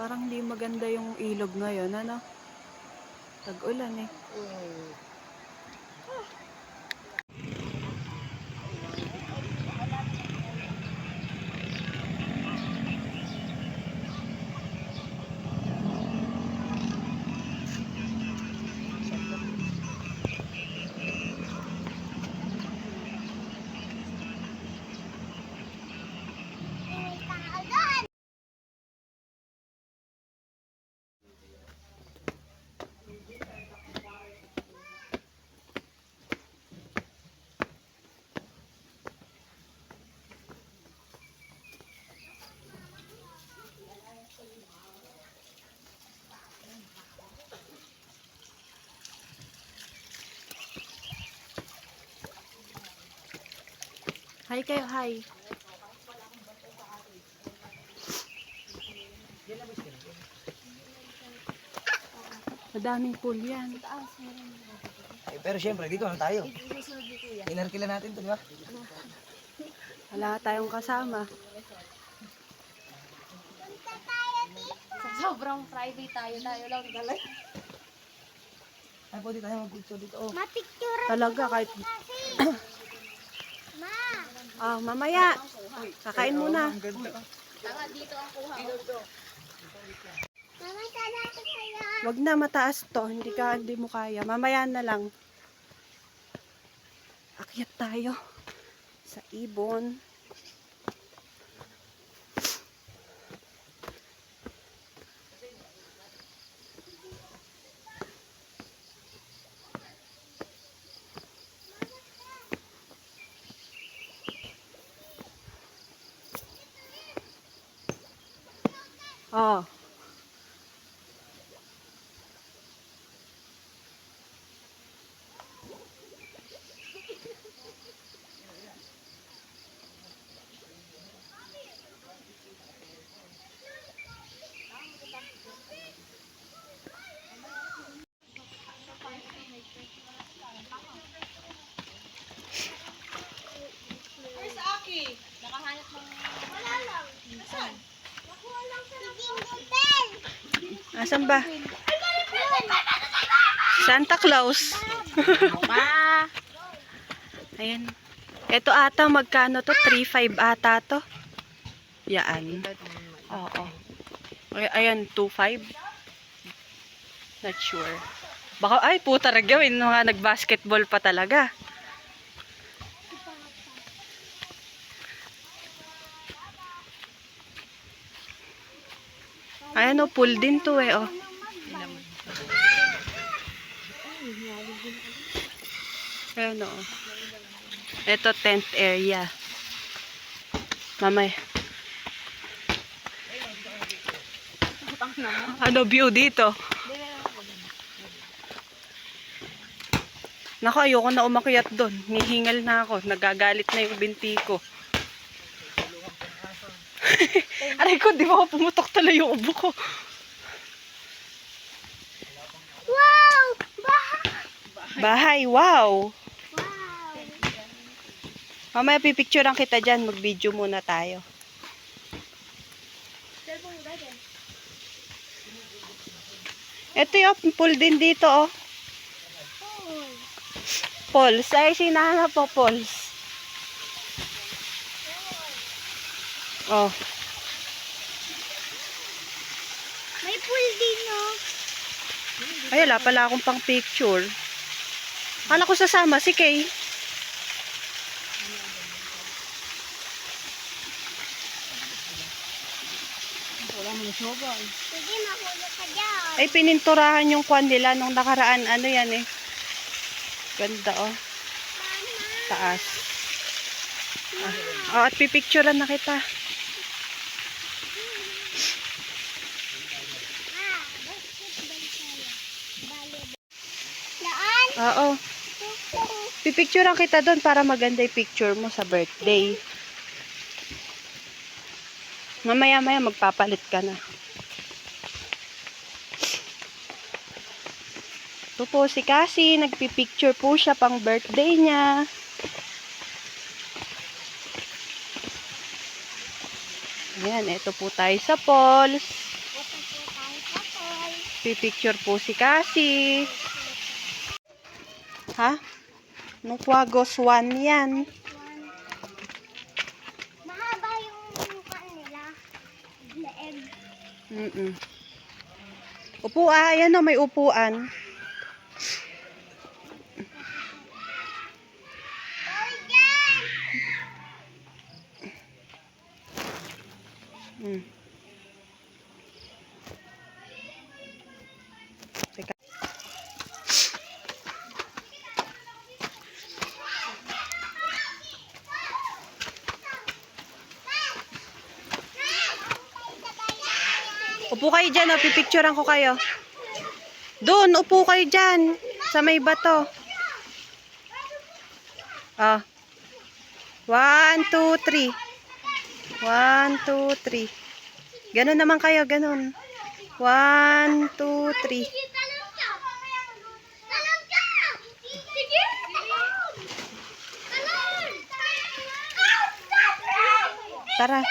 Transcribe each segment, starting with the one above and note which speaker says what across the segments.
Speaker 1: Parang hindi maganda yung ilog ngayon, ano? Tag-ulan eh. Hi kayo, hi. Madaming pool yan.
Speaker 2: Pero syempre, dito lang tayo. Inarkila natin to, di ba?
Speaker 1: Wala tayong kasama.
Speaker 3: Sobrang private tayo lang talaga.
Speaker 2: Ay, pwede tayo mag-picture dito. Oh.
Speaker 3: Ma-picture
Speaker 1: Talaga kahit...
Speaker 3: Ma!
Speaker 1: Ah, mamaya. Kakain muna.
Speaker 3: Tanga, dito ang kuha. Mama, sana ako kaya.
Speaker 1: Wag na, mataas to. Hindi mo kaya. Mamaya na lang. Akyat tayo sa ibon. Oh.
Speaker 3: Where's Aki? Nakahanap ng... Wala lang. Saan? Nakuha lang sa Jingle Bell.
Speaker 1: Asan ba? Santa Claus. Ayan. Ito ata magkano to? 3.5 ata to. Yan. Oo. Ayan, 2.5. Not sure. Baka, ay, puta gawin. Nag-basketball pa talaga. Ayan o, pool din to eh, oh. Ayan o. Ito, tent area. Mamay. Ano view dito? Naku, ayoko na umakyat doon. Nihingal na ako. Nagagalit na yung binti ko. Aray ko, di ba ako pumutok tala yung ubo ko?
Speaker 3: Wow!
Speaker 1: Bahay, wow!
Speaker 3: Wow!
Speaker 1: Mamaya pipicturean kita dyan. Mag-video muna tayo. Ito yung pool din dito, oh. Falls. Ay, sinahanap po, falls. Oh.
Speaker 3: May pool din, no?
Speaker 1: Ay, wala pala akong pang picture. Kala ko sasama si Kay.
Speaker 3: Sige, mahulog ka dyan.
Speaker 1: Ay, pininturahan yung kwan nila nung nakaraan. Ano yan eh. Ganda, oh. Taas. Oh, at pipicturean na kita.
Speaker 3: Daan?
Speaker 1: Oo. Pipicturean kita doon para maganda yung picture mo sa birthday. Mamaya-maya magpapalit ka na. Ito po si Cassie. Nagpipicture po siya pang birthday niya. Ayan, ito po tayo sa falls. Pipicture po si Cassie. Ha? Nukwagos 1 yan.
Speaker 3: Mahaba yung kanila. Leeg.
Speaker 1: Upo ayan o, may upuan. Teka. Upo kayo dyan, o. Pipicturean ko kayo. Doon, upo kayo dyan. Sa may bato. 1, 2, 3. 1, 2, 3. Ganun naman kayo, ganun. 1, 2, 3.
Speaker 3: Talon ka! Talon ka! Sige! Talon!
Speaker 1: Tara.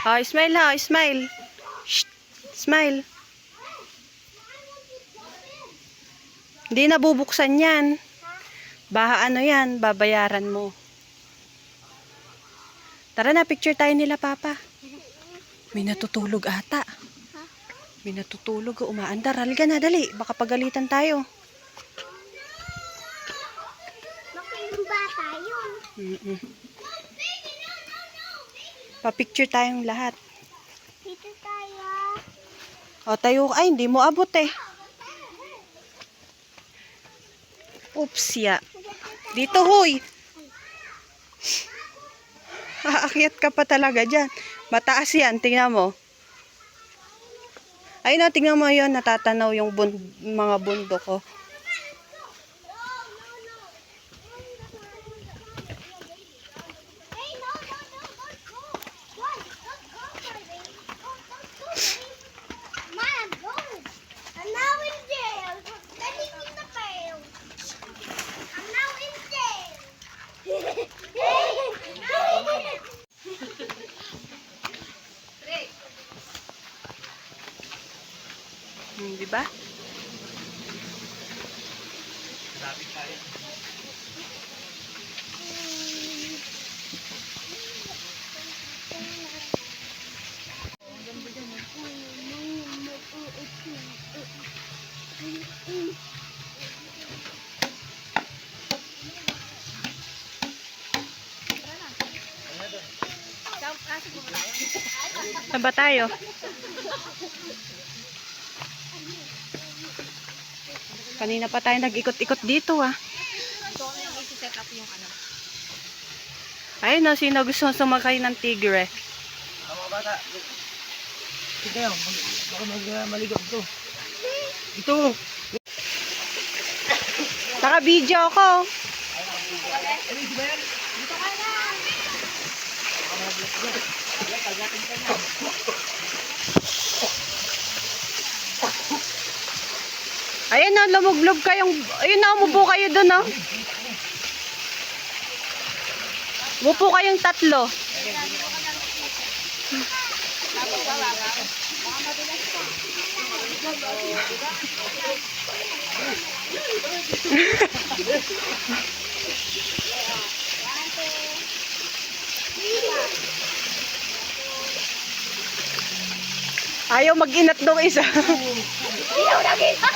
Speaker 1: Oh, smile ha, smile. Shh, smile. Hindi na bubuksan yan. Baha ano yan, babayaran mo. Tara na, picture tayo nila, Papa. May natutulog ata. May natutulog, umaandar. Halika na, dali. Baka pagalitan tayo.
Speaker 3: Makinig bata yun.
Speaker 1: Pa-picture tayong lahat.
Speaker 3: Dito tayo.
Speaker 1: O, tayo. Ay, hindi mo abot eh. Oops, ya. Dito, huy. Aakyat ka pa talaga dyan. Mataas yan, tingnan mo. Ay na, tingnan mo yun. Natatanaw yung mga bundok ko.
Speaker 3: Hey, no, don't go. Why? Don't go, Carly. Don't go, Carly. Mom, go. I'm now in jail. Letting in the pail. I'm now in jail.
Speaker 1: Di ba? Saan ba tayo? Kanina pa tayo nag-ikot-ikot dito ah.
Speaker 3: So, ano yung isi-set up yung ano?
Speaker 1: Ayun no, sino gusto sumakay ng tigre?
Speaker 2: Ang mga bata. Ito yun. Baka maligaw ito. Ito.
Speaker 1: Naka-video ako. Ayun na, lumublog kayong, ayun na, umupo kayo dun, no? Umupo kayong tatlo. Ayaw mag-inat dong isa.
Speaker 3: Ayaw na kita!